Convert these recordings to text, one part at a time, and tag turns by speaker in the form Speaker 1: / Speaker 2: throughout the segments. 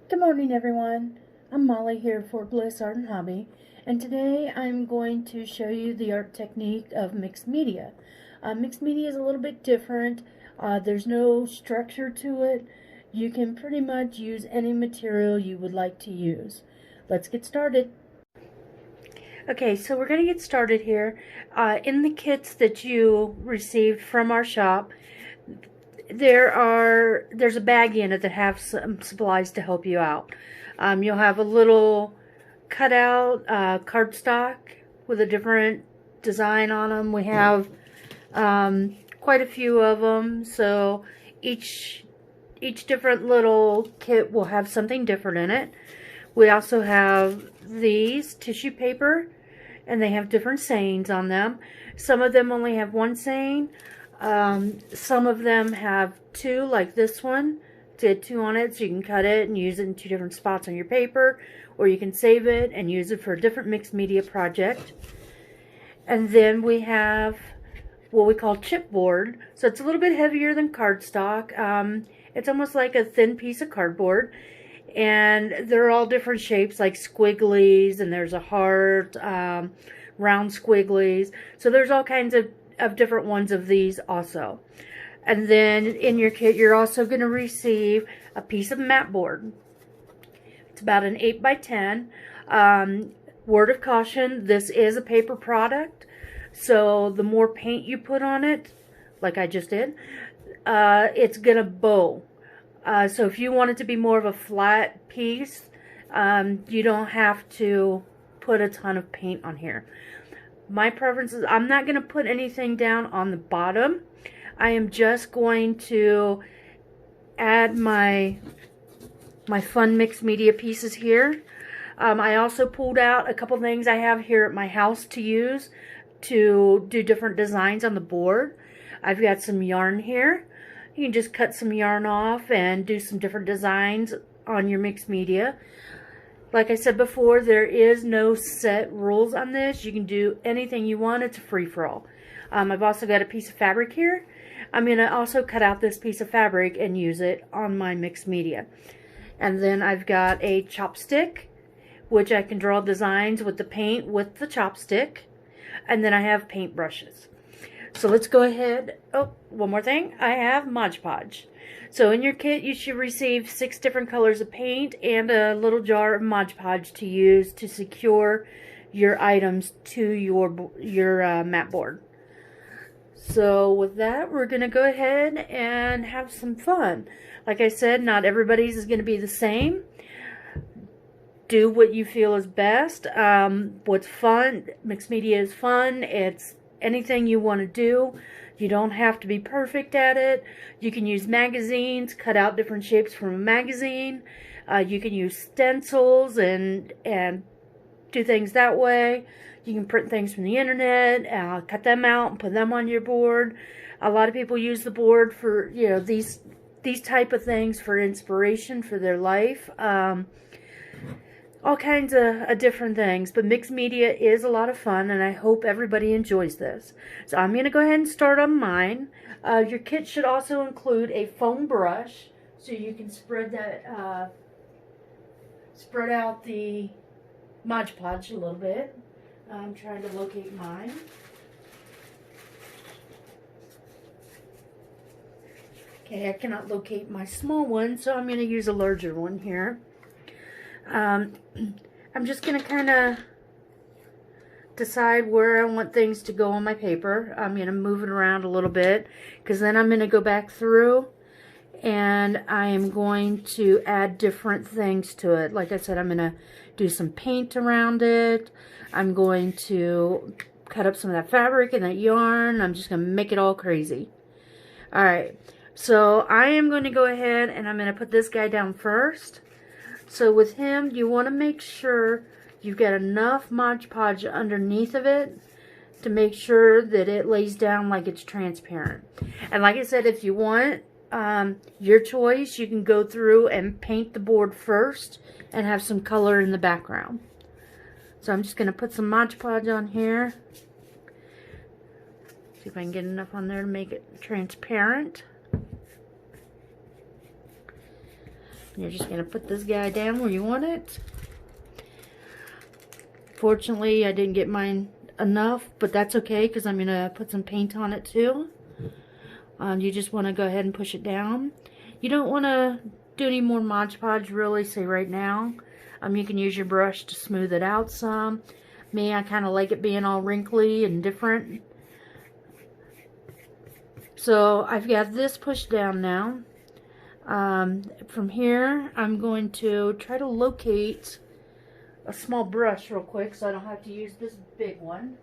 Speaker 1: Good morning, everyone. I'm Molly here for Bliss Art and Hobby, and today I'm going to show you the art technique of mixed media. Mixed media is a little bit different. There's no structure to it. You can pretty much use any material you would like to use. Let's get started. Okay, so we're going to get started here. In the kits that you received from our shop, there's a bag in it that have some supplies to help you out. You'll have a little cutout cardstock with a different design on them. We have quite a few of them, so each different little kit will have something different in it. We also have these tissue paper, and they have different sayings on them. Some of them only have one saying. Some of them have two, like this one. It's got two on it, so you can cut it and use it in two different spots on your paper, or you can save it and use it for a different mixed media project. And then we have what we call chipboard. So it's a little bit heavier than cardstock. It's almost like a thin piece of cardboard. And they're all different shapes, like squigglies, and there's a heart, round squigglies. So there's all kinds of different ones of these also. And then in your kit, you're also going to receive a piece of mat board. It's about an 8 by 10. Word of caution, this is a paper product. So the more paint you put on it, like I just did, it's going to bow. So if you want it to be more of a flat piece, you don't have to put a ton of paint on here. My preference is I'm not going to put anything down on the bottom. I am just going to add my fun mixed media pieces here. I also pulled out a couple things I have here at my house to use to do different designs on the board. I've got some yarn here. You can just cut some yarn off and do some different designs on your mixed media. Like I said before, there is no set rules on this. You can do anything you want. It's a free-for-all. I've also got a piece of fabric here. I'm going to also cut out this piece of fabric and use it on my mixed media. And then I've got a chopstick, which I can draw designs with the paint with the chopstick. And then I have paint brushes. So let's go ahead. Oh, one more thing. I have Mod Podge. So in your kit, you should receive 6 different colors of paint and a little jar of Mod Podge to use to secure your items to your mat board. So with that, we're going to go ahead and have some fun. Like I said, not everybody's is going to be the same. Do what you feel is best. What's fun, mixed media is fun. It's anything you want to do. You don't have to be perfect at it. You can use magazines, cut out different shapes from a magazine. You can use stencils and do things that way. You can print things from the internet, cut them out and put them on your board. A lot of people use the board for, you know, these type of things for inspiration for their life. All kinds of different things, but mixed media is a lot of fun, and I hope everybody enjoys this. So I'm going to go ahead and start on mine. Your kit should also include a foam brush, so you can spread out the Mod Podge a little bit. I'm trying to locate mine. Okay, I cannot locate my small one, so I'm going to use a larger one here. I'm just going to kind of decide where I want things to go on my paper. I'm going to move it around a little bit, because then I'm going to go back through and I am going to add different things to it. Like I said, I'm going to do some paint around it. I'm going to cut up some of that fabric and that yarn. I'm just going to make it all crazy. Alright, so I am going to go ahead and I'm going to put this guy down first. So with him, you want to make sure you've got enough Mod Podge underneath of it to make sure that it lays down like it's transparent. And like I said, if you want, your choice, you can go through and paint the board first and have some color in the background. So I'm just going to put some Mod Podge on here. See if I can get enough on there to make it transparent. You're just going to put this guy down where you want it. Fortunately, I didn't get mine enough, but that's okay because I'm going to put some paint on it too. You just want to go ahead and push it down. You don't want to do any more Mod Podge really, say right now. You can use your brush to smooth it out some. Me, I kind of like it being all wrinkly and different. So I've got this pushed down now. From here, I'm going to try to locate a small brush real quick so I don't have to use this big one.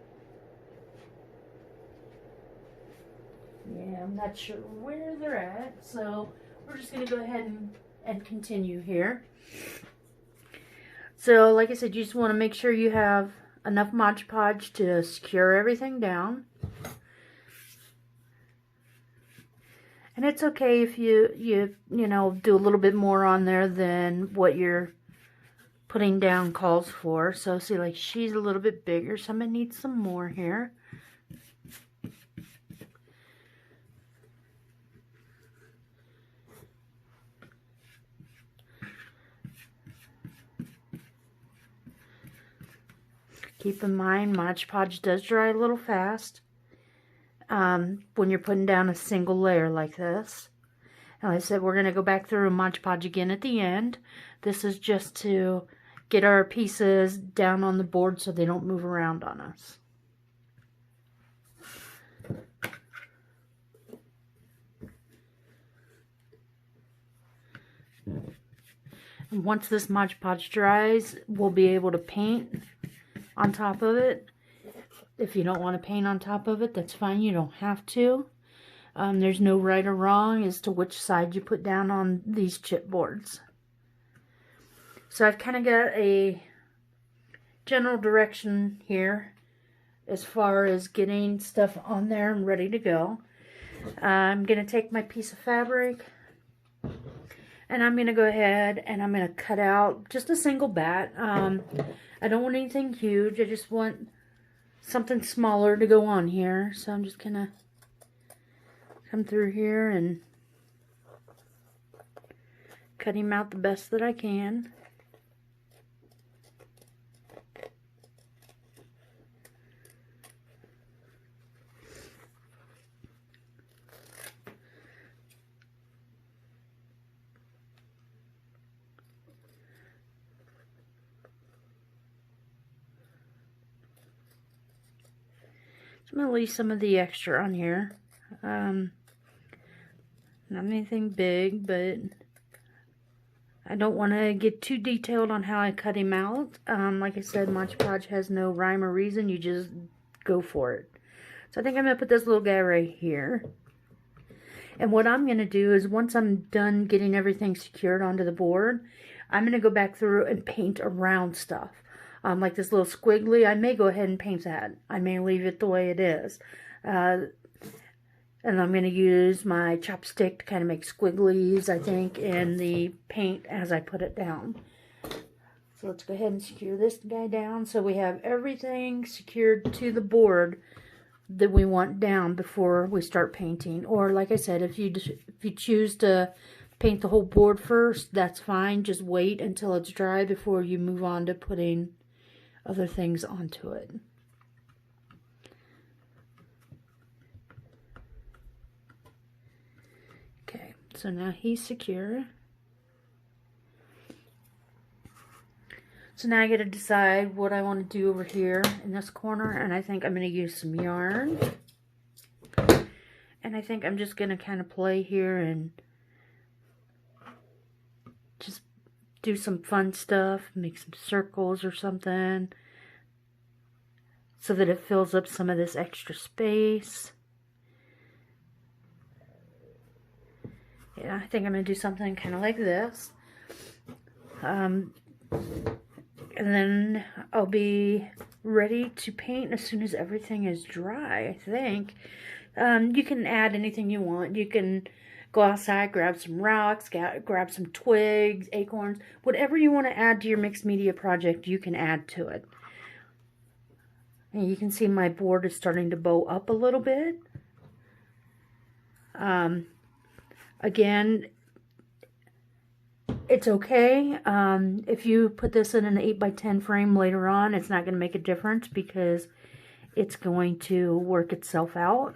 Speaker 1: Yeah, I'm not sure where they're at, so we're just going to go ahead and continue here. So, like I said, you just want to make sure you have enough Mod Podge to secure everything down. And it's okay if you know, do a little bit more on there than what you're putting down calls for. So, see, like, she's a little bit bigger, so I'm going to need some more here. Keep in mind, Mod Podge does dry a little fast when you're putting down a single layer like this. And like I said, we're going to go back through and Mod Podge again at the end. This is just to get our pieces down on the board so they don't move around on us. And once this Mod Podge dries, we'll be able to paint on top of it. If you don't want to paint on top of it, that's fine. You don't have to. There's no right or wrong as to which side you put down on these chipboards. So I've kind of got a general direction here as far as getting stuff on there and ready to go. I'm going to take my piece of fabric and I'm going to go ahead and I'm going to cut out just a single bat. I don't want anything huge. I just want something smaller to go on here. So I'm just going to come through here and cut him out the best that I can. I'm going to leave some of the extra on here. Not anything big, but I don't want to get too detailed on how I cut him out. Like I said, Mod Podge has no rhyme or reason. You just go for it. So I think I'm going to put this little guy right here. And what I'm going to do is once I'm done getting everything secured onto the board, I'm going to go back through and paint around stuff. Like this little squiggly, I may go ahead and paint that. I may leave it the way it is. And I'm going to use my chopstick to kind of make squigglies, I think, in the paint as I put it down. So let's go ahead and secure this guy down so we have everything secured to the board that we want down before we start painting. Or like I said, if you choose to paint the whole board first, that's fine. Just wait until it's dry before you move on to putting other things onto it. Okay, so now he's secure. So now I got to decide what I want to do over here in this corner, and I think I'm going to use some yarn. And I think I'm just going to kind of play here and just do some fun stuff, make some circles or something so that it fills up some of this extra space. Yeah, I think I'm going to do something kind of like this. And then I'll be ready to paint as soon as everything is dry, I think. You can add anything you want. You can go outside, grab some rocks, grab some twigs, acorns. Whatever you want to add to your mixed media project, you can add to it. And you can see my board is starting to bow up a little bit. Again, It's okay. If you put this in an 8x10 frame later on, it's not going to make a difference because it's going to work itself out.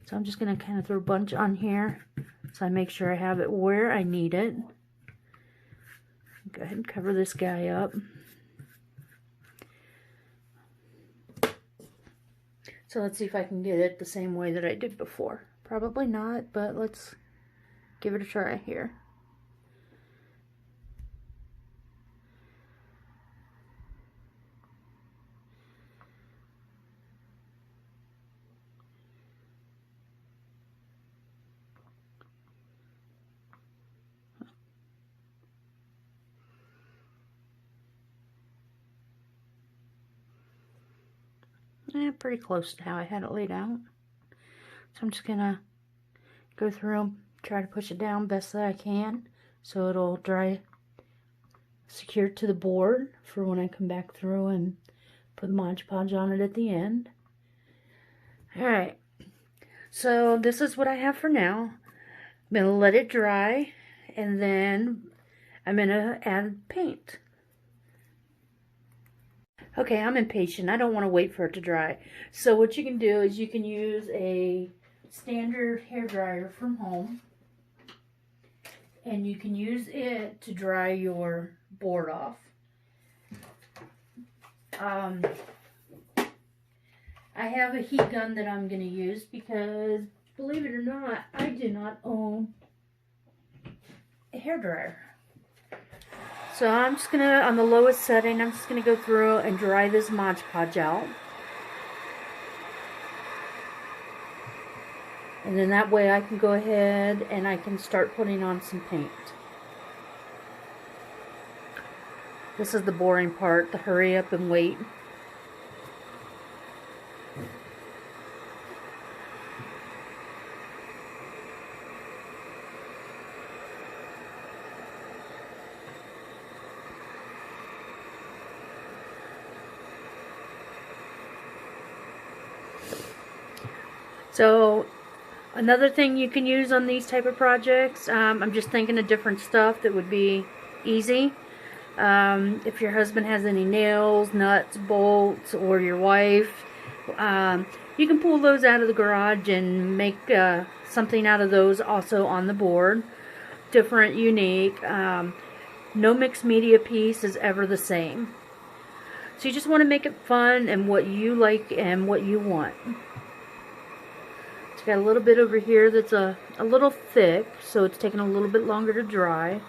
Speaker 1: So I'm just going to kind of throw a bunch on here so I make sure I have it where I need it. Go ahead and cover this guy up. So let's see if I can get it the same way that I did before. Probably not, but let's give it a try here. Pretty close to how I had it laid out. So I'm just gonna go through and try to push it down best that I can so it'll dry secure to the board for when I come back through and put Mod Podge on it at the end. Alright, so this is what I have for now. I'm gonna let it dry and then I'm gonna add paint. Okay, I'm impatient. I don't want to wait for it to dry. So what you can do is you can use a standard hairdryer from home. And you can use it to dry your board off. I have a heat gun that I'm going to use because, believe it or not, I do not own a hairdryer. So I'm just going to, on the lowest setting, I'm just going to go through and dry this Mod Podge out. And then that way I can go ahead and I can start putting on some paint. This is the boring part, the hurry up and wait. So another thing you can use on these type of projects, I'm just thinking of different stuff that would be easy. If your husband has any nails, nuts, bolts, or your wife, you can pull those out of the garage and make something out of those also on the board. Different, unique. No mixed media piece is ever the same. So you just want to make it fun and what you like and what you want. Got a little bit over here that's a little thick, so it's taking a little bit longer to dry.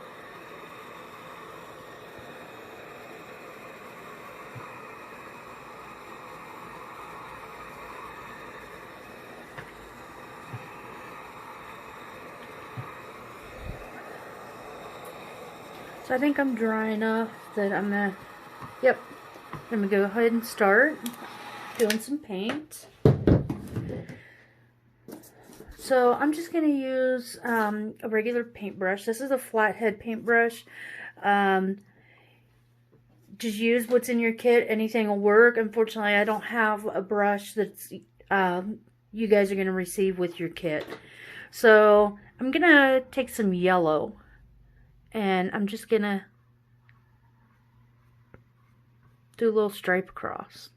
Speaker 1: So I think I'm dry enough that I'm gonna, I'm gonna go ahead and start doing some paint. So I'm just going to use a regular paintbrush. This is a flathead paintbrush. Just use what's in your kit. Anything will work. Unfortunately, I don't have a brush that's you guys are going to receive with your kit. So I'm going to take some yellow and I'm just going to do a little stripe across.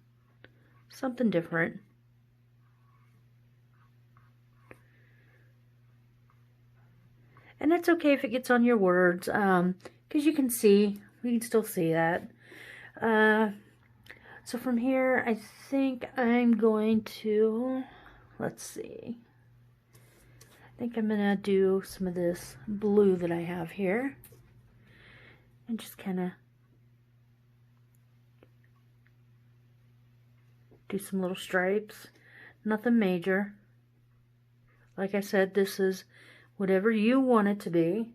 Speaker 1: Something different. And it's okay if it gets on your words, because you can still see that. So from here, I think I'm going to, let's see. I think I'm going to do some of this blue that I have here. And just kind of do some little stripes. Nothing major. Like I said, this is whatever you want it to be.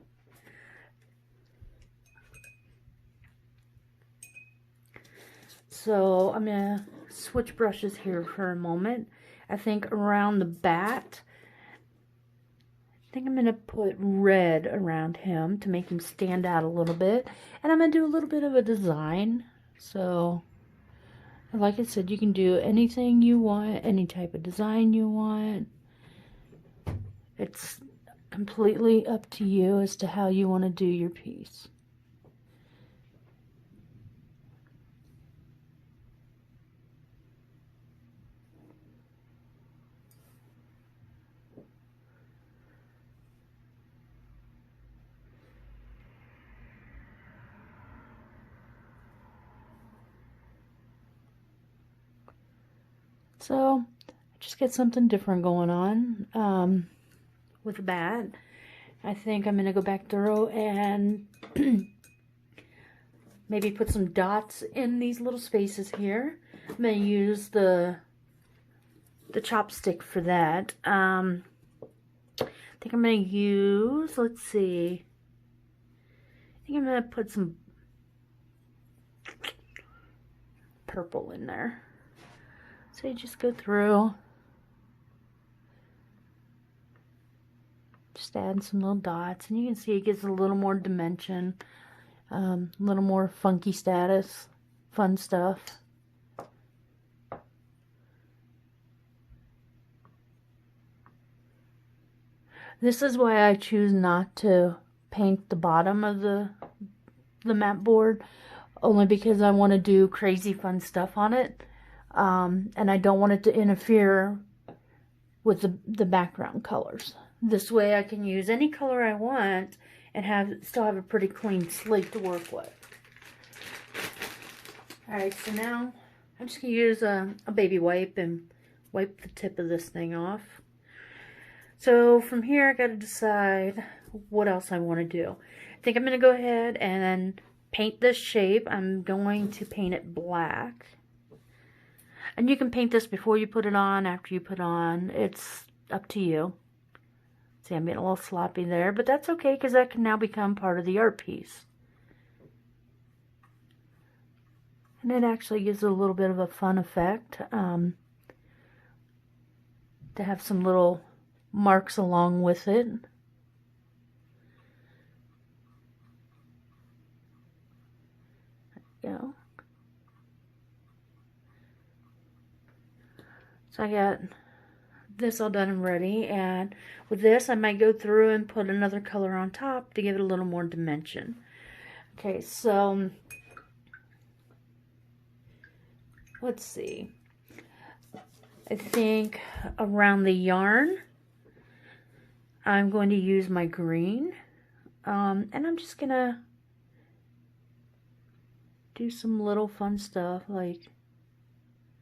Speaker 1: So I'm going to switch brushes here for a moment. I think around the bat, I think I'm going to put red around him to make him stand out a little bit. And I'm going to do a little bit of a design. So, like I said, you can do anything you want, any type of design you want. It's completely up to you as to how you want to do your piece. So, just get something different going on with the bat. I think I'm going to go back through and maybe put some dots in these little spaces here. I'm going to use the chopstick for that. I think I'm going to use, let's see, I think I'm going to put some purple in there. So you just go through, just add some little dots, and you can see it gives a little more dimension, a little more funky status, fun stuff. This is why I choose not to paint the bottom of the mat board, only because I want to do crazy fun stuff on it. And I don't want it to interfere with the background colors. This way I can use any color I want and still have a pretty clean slate to work with. Alright, so now I'm just going to use a baby wipe and wipe the tip of this thing off. So from here I got to decide what else I want to do. I think I'm going to go ahead and paint this shape. I'm going to paint it black. And you can paint this before you put it on, after you put on. It's up to you. See, I'm getting a little sloppy there, but that's okay because that can now become part of the art piece. And it actually gives it a little bit of a fun effect to have some little marks along with it. There you go. So I got this all done and ready, and with this I might go through and put another color on top to give it a little more dimension. Okay, so let's see. I think around the yarn I'm going to use my green, and I'm just gonna do some little fun stuff, like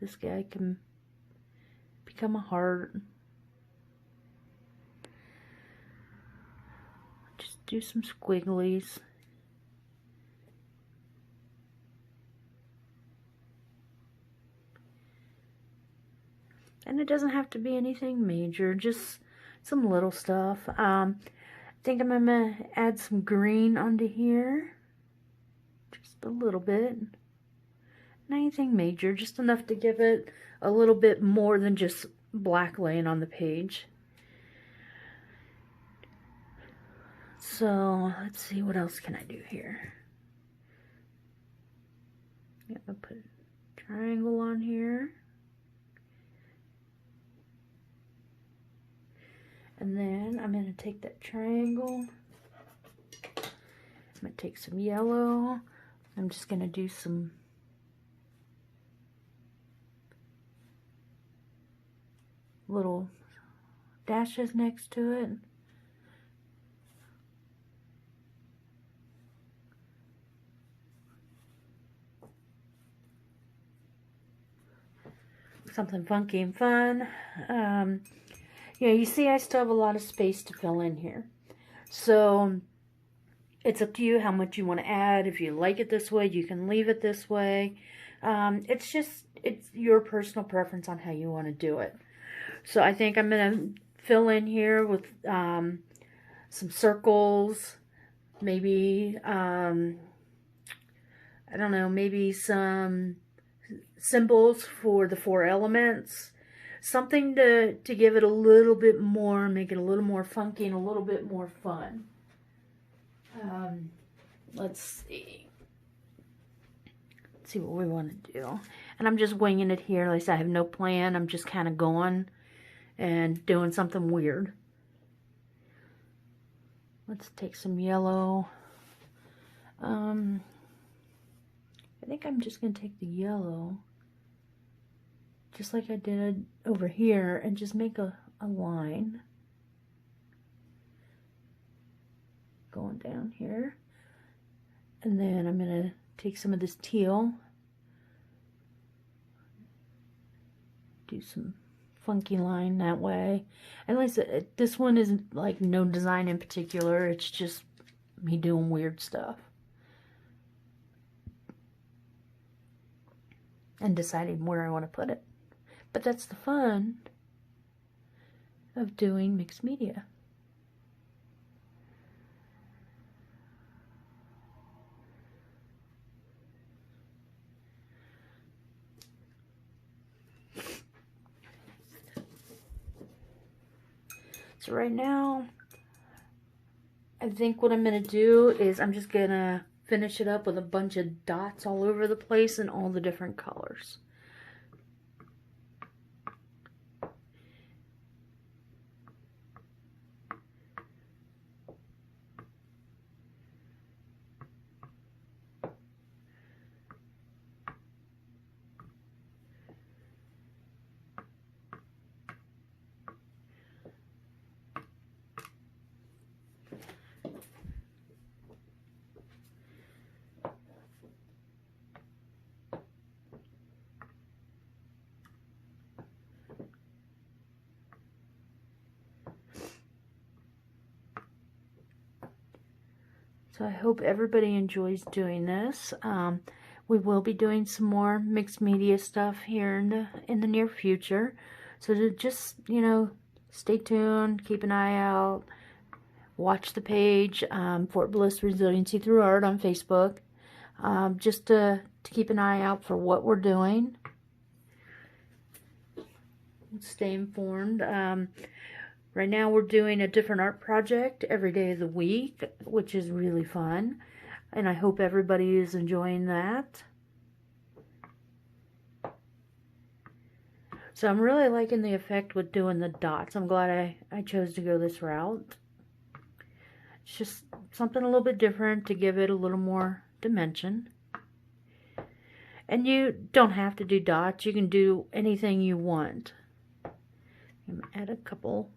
Speaker 1: this guy can become a heart. Just do some squigglies. And it doesn't have to be anything major, just some little stuff. I think I'm gonna add some green onto here. Just a little bit. Not anything major, just enough to give it a little bit more than just black laying on the page. So let's see, what else can I do here? I'm gonna put a triangle on here. And then I'm going to take that triangle, I'm going to take some yellow, I'm just going to do some little dashes next to it. Something funky and fun. Yeah, you see I still have a lot of space to fill in here. So it's up to you how much you want to add. If you like it this way, you can leave it this way. It's your personal preference on how you want to do it. So I think I'm going to fill in here with some circles, maybe, I don't know, maybe some symbols for the 4 elements. Something to give it a little bit more, make it a little more funky and a little bit more fun. Let's see. Let's see what we want to do. And I'm just winging it here. Like I said, I have no plan. I'm just kind of going and doing something weird. Let's take some yellow. I think I'm just going to take the yellow, just like I did over here, and just make a line going down here. And then I'm going to take some of this teal, do some funky line that way. And like I said, this one isn't like no design in particular, it's just me doing weird stuff and deciding where I want to put it. But that's the fun of doing mixed media. So right now, I think what I'm going to do is I'm just going to finish it up with a bunch of dots all over the place in all the different colors. So I hope everybody enjoys doing this. We will be doing some more mixed media stuff here in the near future. So to just, you know, stay tuned, keep an eye out, watch the page, for Bliss Resiliency Through Art on Facebook, just to keep an eye out for what we're doing. Stay informed. Right now we're doing a different art project every day of the week, which is really fun. And I hope everybody is enjoying that. So I'm really liking the effect with doing the dots. I'm glad I chose to go this route. It's just something a little bit different to give it a little more dimension. And you don't have to do dots. You can do anything you want. I'm going to add a couple.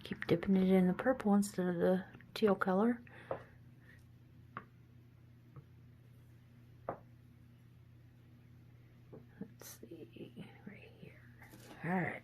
Speaker 1: Keep dipping it in the purple instead of the teal color. Let's see, right here. All right.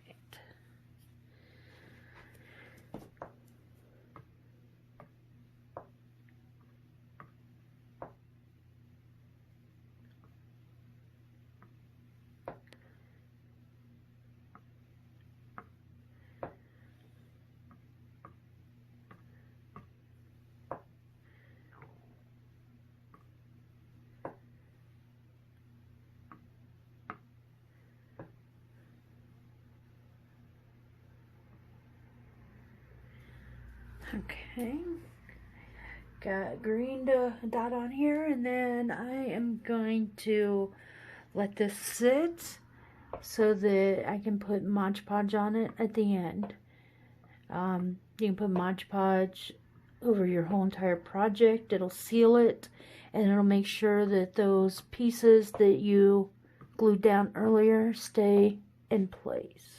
Speaker 1: Okay, got a green dot on here, and then I am going to let this sit so that I can put Mod Podge on it at the end. You can put Mod Podge over your whole entire project. It'll seal it, and it'll make sure that those pieces that you glued down earlier stay in place.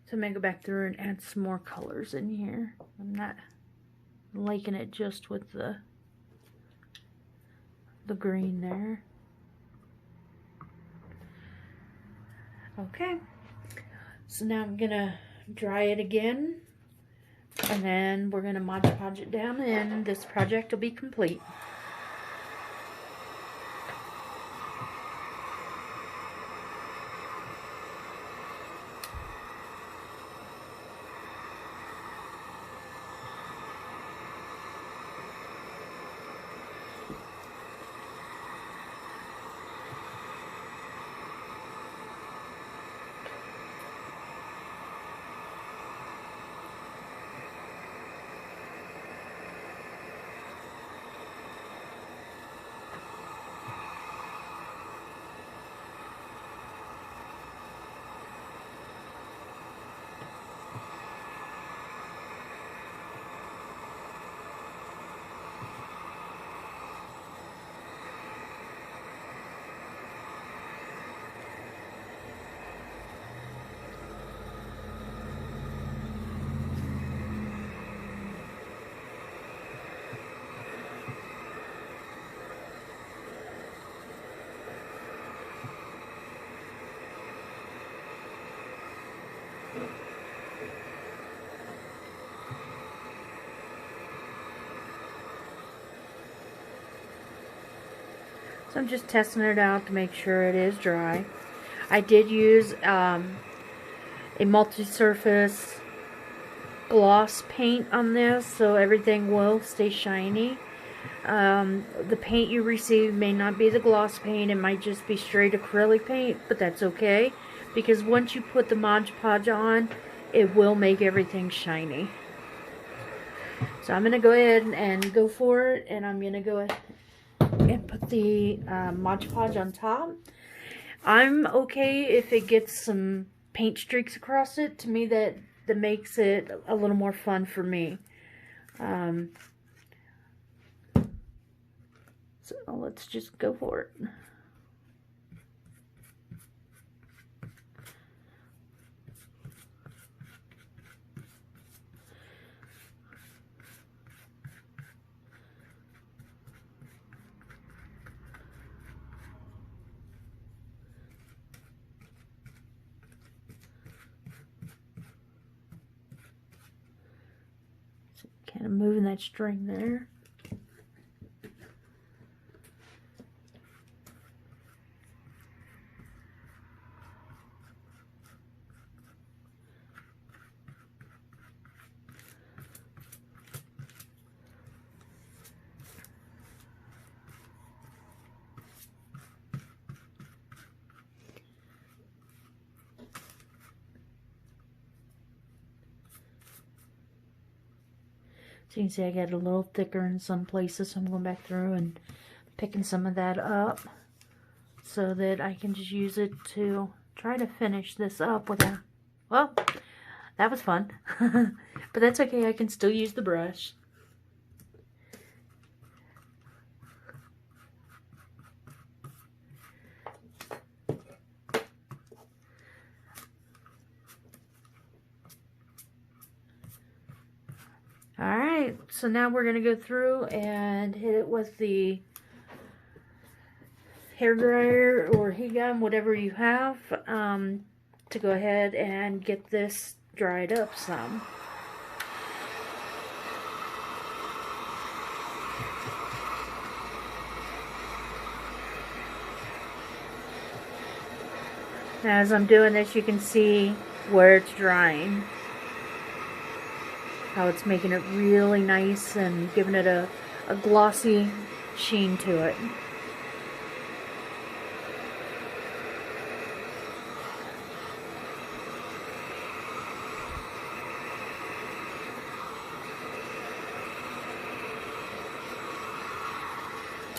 Speaker 1: So I'm going to go back through and add some more colors in here. I'm not liking it just with the green there. Okay, so now I'm gonna dry it again, and then we're gonna Mod Podge it down, and this project will be complete. So I'm just testing it out to make sure it is dry. I did use a multi-surface gloss paint on this, so everything will stay shiny. The paint you receive may not be the gloss paint, it might just be straight acrylic paint, but that's okay, because once you put the Mod Podge on, it will make everything shiny. So I'm going to go ahead and go for it, and I'm going to go ahead and put the Mod Podge on top. I'm okay if it gets some paint streaks across it. To me, that makes it a little more fun for me. So let's just go for it. So kind of moving that string there. So you can see I got a little thicker in some places, so I'm going back through and picking some of that up so that I can just use it to try to finish this up without, well, that was fun. But that's okay, I can still use the brush. Alright, so now we're going to go through and hit it with the hair dryer or heat gun, whatever you have, to go ahead and get this dried up some. Now, as I'm doing this, you can see where it's drying. How it's making it really nice and giving it a glossy sheen to it.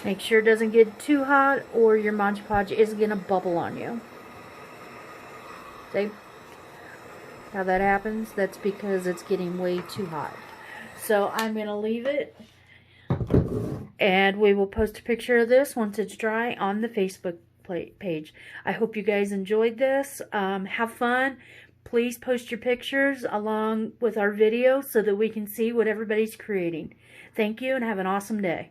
Speaker 1: Make sure it doesn't get too hot or your Mod Podge is going to bubble on you. See how that happens? That's because it's getting way too hot. So I'm going to leave it, and we will post a picture of this once it's dry on the Facebook page. I hope you guys enjoyed this. Have fun. Please post your pictures along with our video so that we can see what everybody's creating. Thank you and have an awesome day.